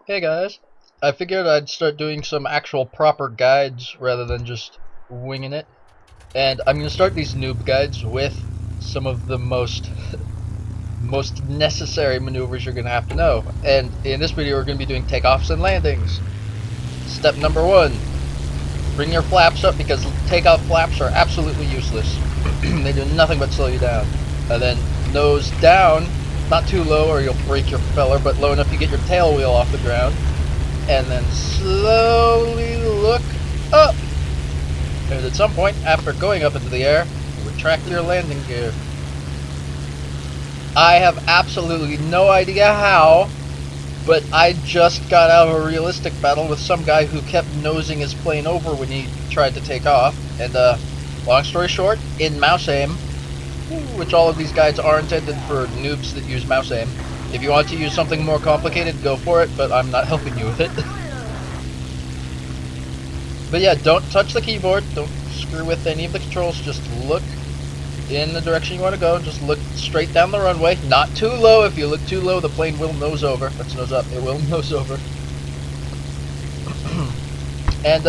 Hey guys, I figured I'd start doing some actual proper guides rather than just winging it. And I'm going to start these noob guides with some of the most necessary maneuvers you're going to have to know. And in this video we're going to be doing takeoffs and landings. Step number 1, bring your flaps up because takeoff flaps are absolutely useless. They do nothing but slow you down. And then nose down, not too low or you'll break your propeller, but low enough you get your tail wheel off the ground. And then slowly look up. And at some point, after going up into the air, retract your landing gear. I have absolutely no idea how, but I just got out of a realistic battle with some guy who kept nosing his plane over when he tried to take off. And long story short, in mouse aim, which all of these guides are intended for noobs that use mouse aim. If you want to use something more complicated, go for it, but I'm not helping you with it. But yeah, don't touch the keyboard, don't screw with any of the controls, just look in the direction you want to go, just look straight down the runway, not too low. If you look too low, the plane will nose over. Let's nose up, it will nose over. And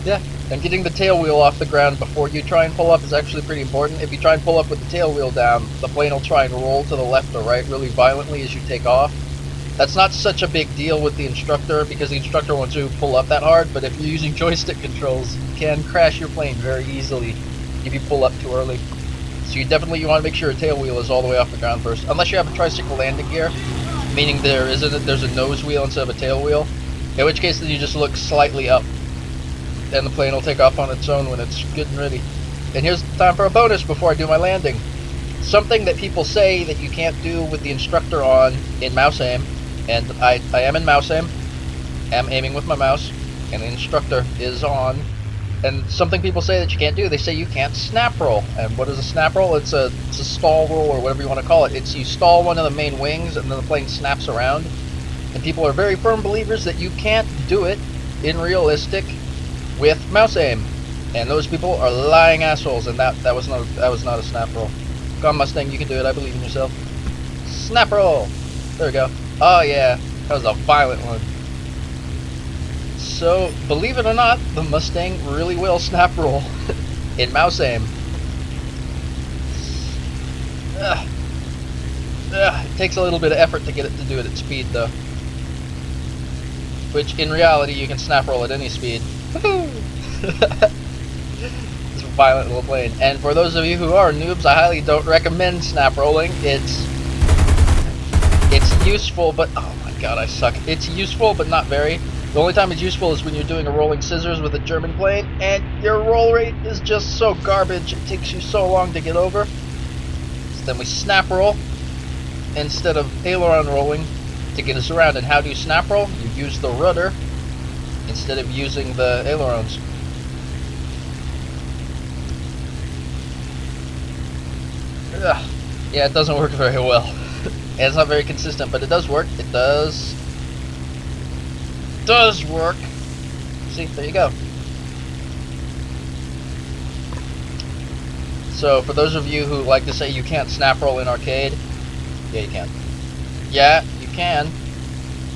yeah, and getting the tail wheel off the ground before you try and pull up is actually pretty important. If you try and pull up with the tail wheel down, the plane will try and roll to the left or right really violently as you take off. That's not such a big deal with the instructor because the instructor wants you to pull up that hard, but if you're using joystick controls, you can crash your plane very easily if you pull up too early. So you definitely want to make sure your tail wheel is all the way off the ground first, unless you have a tricycle landing gear, meaning there's a nose wheel instead of a tail wheel, in which case then you just look slightly up, and the plane will take off on its own when it's good and ready. And here's the time for a bonus before I do my landing. Something that people say that you can't do with the instructor on in mouse aim, and I am in mouse aim, am aiming with my mouse, and the instructor is on. And something people say that you can't do, they say you can't snap roll. And what is a snap roll? It's a stall roll, or whatever you want to call it. It's you stall one of the main wings and then the plane snaps around. And people are very firm believers that you can't do it in realistic with mouse aim. And those people are lying assholes, and that was not a snap roll. Come on, Mustang, you can do it, I believe in yourself. Snap roll! There we go. Oh yeah, that was a violent one. So, believe it or not, the Mustang really will snap roll in mouse aim. It takes a little bit of effort to get it to do it at speed though. Which, in reality, you can snap roll at any speed. It's a violent little plane. And for those of you who are noobs, I highly don't recommend snap rolling. It's useful, but oh my god, I suck. It's useful, but not very. The only time it's useful is when you're doing a rolling scissors with a German plane, and your roll rate is just so garbage, it takes you so long to get over. So then we snap roll instead of aileron rolling to get us around. And how do you snap roll? You use the rudder instead of using the ailerons. Ugh. Yeah, it doesn't work very well. And it's not very consistent, but it does work. It does work. See, there you go. So for those of you who like to say you can't snap roll in arcade, yeah you can. Yeah, you can.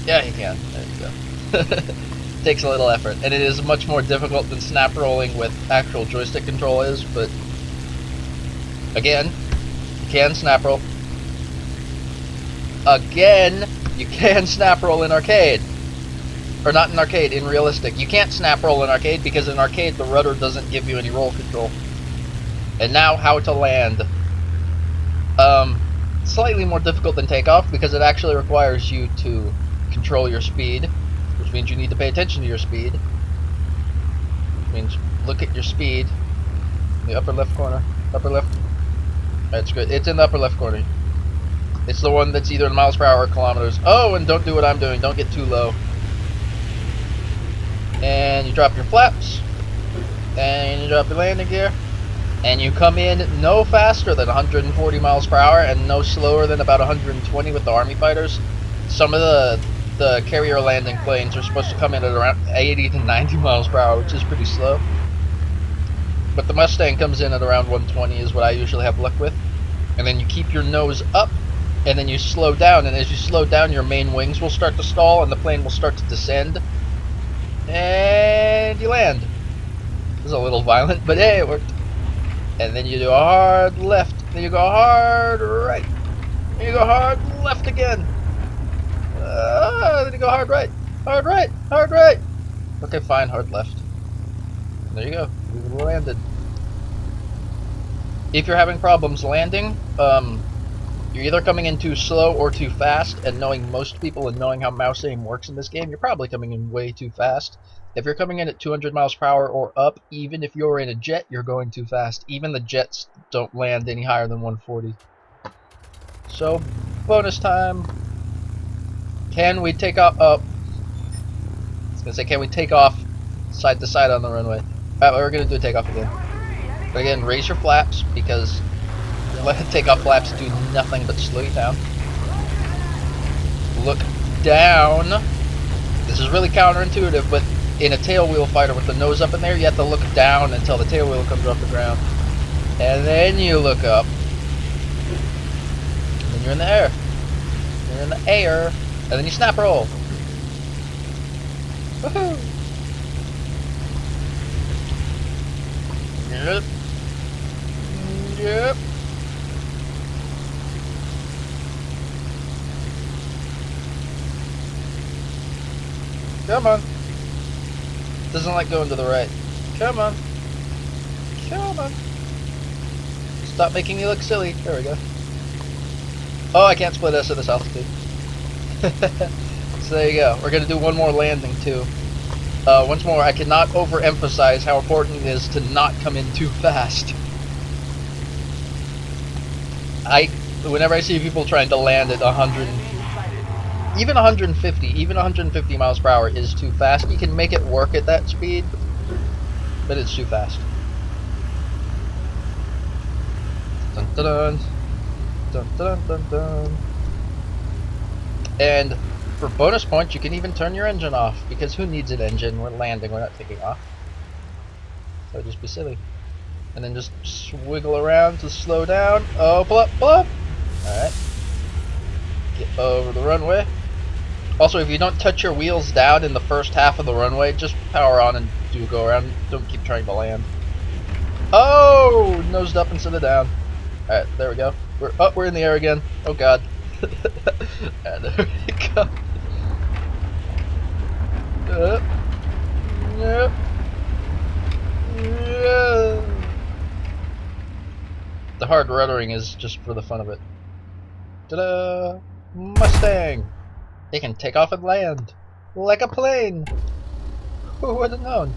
Yeah, you can. There you go. Takes a little effort, and it is much more difficult than snap rolling with actual joystick control is, but again, you can snap roll. Again, you can snap roll in arcade. Or not in arcade, in realistic. You can't snap roll in arcade because in arcade the rudder doesn't give you any roll control. And now how to land. Slightly more difficult than takeoff because it actually requires you to control your speed, which means you need to pay attention to your speed. Which means look at your speed. In the upper left corner. Upper left. That's good. It's in the upper left corner. It's the one that's either in miles per hour or kilometers. Oh, and don't do what I'm doing. Don't get too low. And you drop your flaps. And you drop your landing gear. And you come in no faster than 140 miles per hour and no slower than about 120 with the Army fighters. Some of the carrier landing planes are supposed to come in at around 80 to 90 miles per hour, which is pretty slow. But the Mustang comes in at around 120 is what I usually have luck with. And then you keep your nose up and then you slow down, and as you slow down, your main wings will start to stall, and the plane will start to descend, and you land. This is a little violent, but hey, it worked. And then you do a hard left, then you go hard right, then you go hard left again, then you go hard right, hard right, hard right. Okay, fine, hard left. And there you go, we landed. If you're having problems landing, you're either coming in too slow or too fast, and knowing most people and knowing how mouse aim works in this game, you're probably coming in way too fast. If you're coming in at 200 miles per hour or up, even if you're in a jet, you're going too fast. Even the jets don't land any higher than 140. So, bonus time. Can we take off? Oh, I was gonna say, can we take off side to side on the runway? Alright, we're gonna do a takeoff again. But again, raise your flaps, because takeoff flaps do nothing but slow you down. Look down. This is really counterintuitive, but in a tailwheel fighter with the nose up in there, you have to look down until the tailwheel comes off the ground. And then you look up. And then you're in the air. You're in the air. And then you snap roll. Woohoo! Yep. Yep. Come on. Doesn't like going to the right. Come on. Come on. Stop making me look silly. There we go. Oh, I can't split S at this altitude. So there you go. We're going to do one more landing too. Once more, I cannot overemphasize how important it is to not come in too fast. Whenever I see people trying to land at 100, even 150 miles per hour is too fast. You can make it work at that speed, but it's too fast. Dun dun dun. Dun dun dun dun. And for bonus points, you can even turn your engine off, because who needs an engine? We're landing, we're not taking off. So just be silly. And then just swiggle around to slow down. Oh, pull up, pull up! Alright. Get over the runway. Also, if you don't touch your wheels down in the first half of the runway, just power on and do go around. Don't keep trying to land. Oh! Nosed up instead of down. Alright, there we go. We're in the air again. Oh god. There we go. Yep. Yep. Yeah. The hard ruddering is just for the fun of it. Ta-da! Mustang! It can take off and land like a plane! Who would have known?